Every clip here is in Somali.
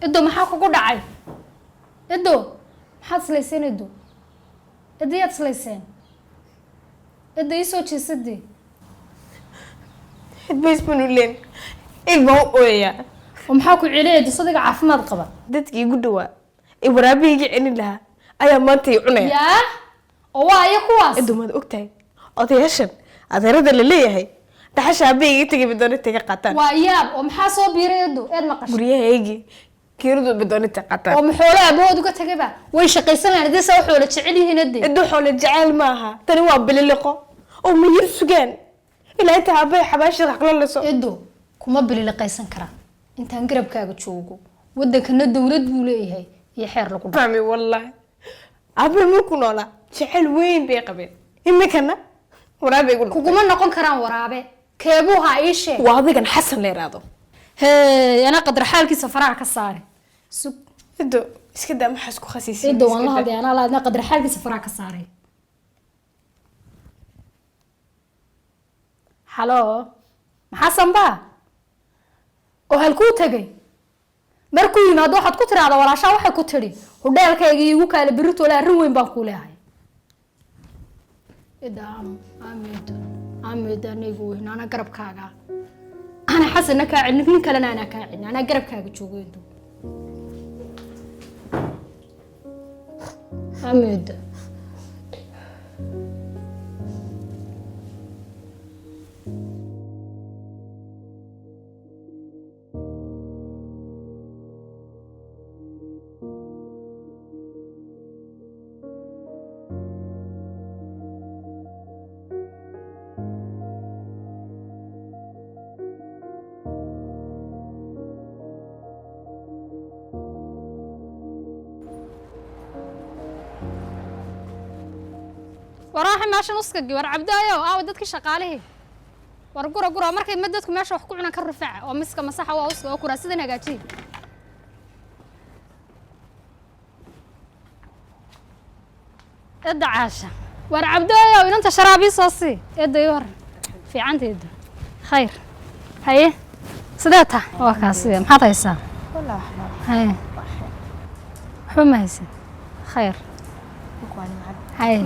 إدو ما حاكو قد عاي إدو محاد سليسين إدو إديات سليسين إدو يسوتشي سدي بس بنولين الموقوية ومحاكو عليه دي صدق عافماد قبا dadkii igu dhawaa ibraabigii celin lahaa ayaa maanta i cunaya yaa oo waa ay kuwaas idumad ogtahay odayaashan adeerada la leeyahay dhaxasha abeeyga tagay bidoonta ka qaataan waa yaab oo maxaa soo biiray idu eed maqashay guriyahaygi kiiradu bidoonta qaataan oo maxoolo abood uga tagayba way shaqaysanayaan hadii soo xoolo jecel yihiin hadii idu xoolo jecel maaha tani waa bililiqo oo ma yir sugaan ilaa inta abay xabaashi raqlo la soo idu kuma bililiqaysan kara intaan garabkaaga joogo wadankana dawlad buu leeyahay iyo xeer lagu fahmi wallahi abay ma ku noola jecel weyn bay qabeen imikana waraabe igu kuguma noqon karaan waraabe keebuha ii sheeg waa adigan xasan leeraado ana qadar xaalkiisa faraha ka saare sug ido iska daa maxaa isku khasiisay ido wallahi ana laadna qadar xaalkiisa faraha ka saare halo maxaa samba oo halkuu tagay markuu yimaado waxaad ku tiraahdaa walaashaa waxay ku tiri hudheelkayga igu kaale birito la arrin weyn baan ku leeyahay idam amid anigu ana garabkaaga ana xasana ka cilin nin kale ana ka cilin ana garabkaaga joogeedo amid وراح ماشي نص كجي ور عبدايو وددك شقاله ور قرا markay madadku meesha wax ku cunaan ka rifaac oo miska masaxa waa usoo kuraasadan hagaaji ادع عاشا ور عبدايو انت شرابي صوصي اديور في عندي خير هي سداتها وكاسيه ما حطيسا والله هي حمايسه خير هاي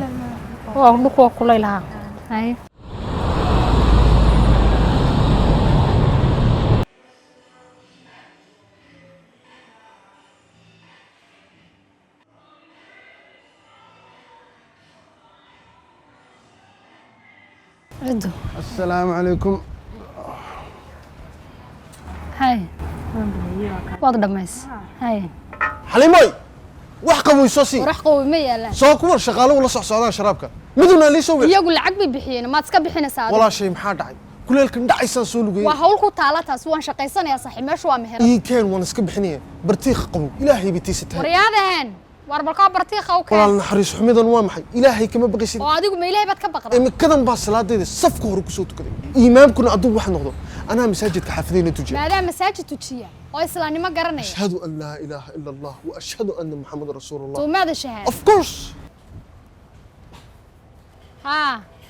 وأقولك كل لها هاي السلام عليكم هاي واضح دميس هاي حليموي wax qaboysosi warax qaboy ma yeelan soo kuwar shaqaale wala socdaan sharaabka miduna li soo iyagu lacag bay bixiyeen ma iska bixinaysaa wala shay maxaa dhacay kuleelkan dhacaysan soo lugay waa hawl ku taala taas waan shaqaysanayaa saaxiib meeshu waa meher ii keen waan iska bixinaya bartiiq qabo ilaahay bitiisatay waryaadahan war balka bartiiq oo keen walaal naxariis xumidan waa maxay ilaahay kama baqaysid oo adigu ma ilaahay baad ka baqdaa imikadan baa salaadeeda safka hore ku soo tukaday iimaamkuna aduu wax noqdo anaa masaajidka xaafidayna tujiya maadaama masaajid tujiya oo islaamnimo garanaya ashhadu an laa ilaaha illa allah wa ashhadu anna muhammad rasuulullah to maada shahaad of course ha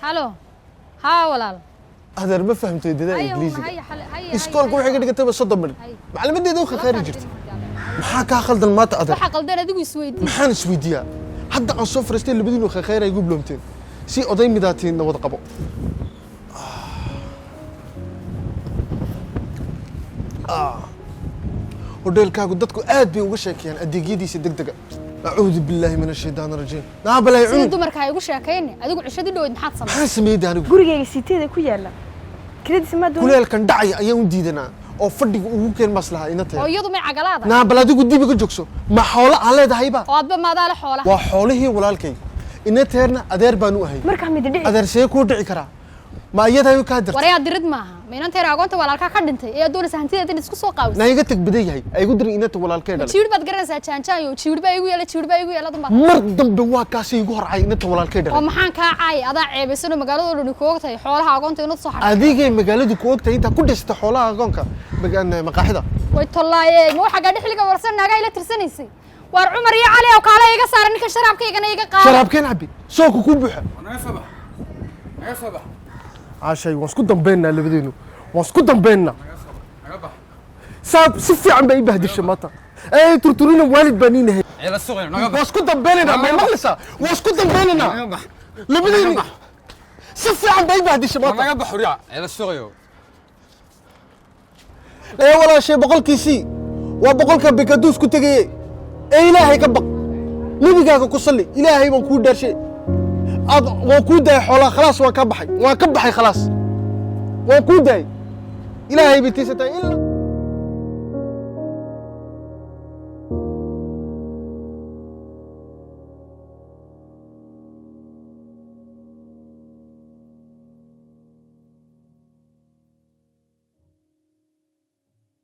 halo ha walaal adeer ma fahamtay dadaa ingiriisiga iskoolka waxay ka dhigatay 30 minute macluumadeeda waxa khayr jirtay maxaa ka khaldan maanta adeer waxa qaldan adigu isweydiin maxaan isweydiiyaa hadda aan soo fariistay labadiinu khayr ay ugu blomteen si oday midaatiin wada qabo hodelkaagu dadku aad bay uga sheekayaan adeegyadiisa degdega أعوذ بالله من الشيطان الرجيم لا بلا يعون سيدو مركا يقول شاكيني أديكو عشادي دو إدن حاد صمت maxaan sameeyay anigu gurigayga siiteeda ku yaala kiradis ma doon kuleelkan dhacay ayaan u diidanaa oo fadhiga ugu keen maslaha ina tahay oo iyadu may cagalaada naa bal adigu dib iga joogso ma xoolo aan leedahayba oo adba maadaala xoolaha waa xoolihii walaalkay ina teerna adeer baan u ahay markaa mid dhici adeer see ku dhici karaa ma iyadahay ka dirtay waraya dirid maaha meelan teer agoonta walaalka ka dhintay ee doonaysa hantideeda in isku soo qaawis naa iga tag baday yahay ay igu dirin inta walaalkay dhalay jiwir baad garanaysaa jaanjaan iyo jiwir baa igu yeela dumar mar dambe waa kaasi igu horcay inta walaalkay oo dhalay maxaan ka caay adaa ceebaysan magaalada oo dhan ku ogtahay xoolaha agoonta inuu soo xaray adigay magaaladu ku ogtahay inta ku dhista xoolaha agoonka maqaaxida way tollaaye ma waxa gaadhi xilliga warsan naga ila tirsanaysay war Umar iyo Cali oo kale iga saaran ninka sharaabkaygana iga qaad sharaabkeen abi soo ku buuxa عاشي واسكو دمبينا لبدينو واسكو دمبينا صاب سفي عم بي بهدي الشماطة اي ترترين والد بنينه عيال السوق نقبح واسكو دبيننا ما مخلصه واسكو دبيننا نقبح لبديني سفي عن باي بعد الشباب نقبح وريع عيال السوق لا ولا شيء بقول كيسي وبقولك بكدوس كنت جاي إلهي كبق نبيك كوصلي إلهي من كود شيء وكود حولا خلاص وكبحي خلاص وكود إلهي بتيسة إلا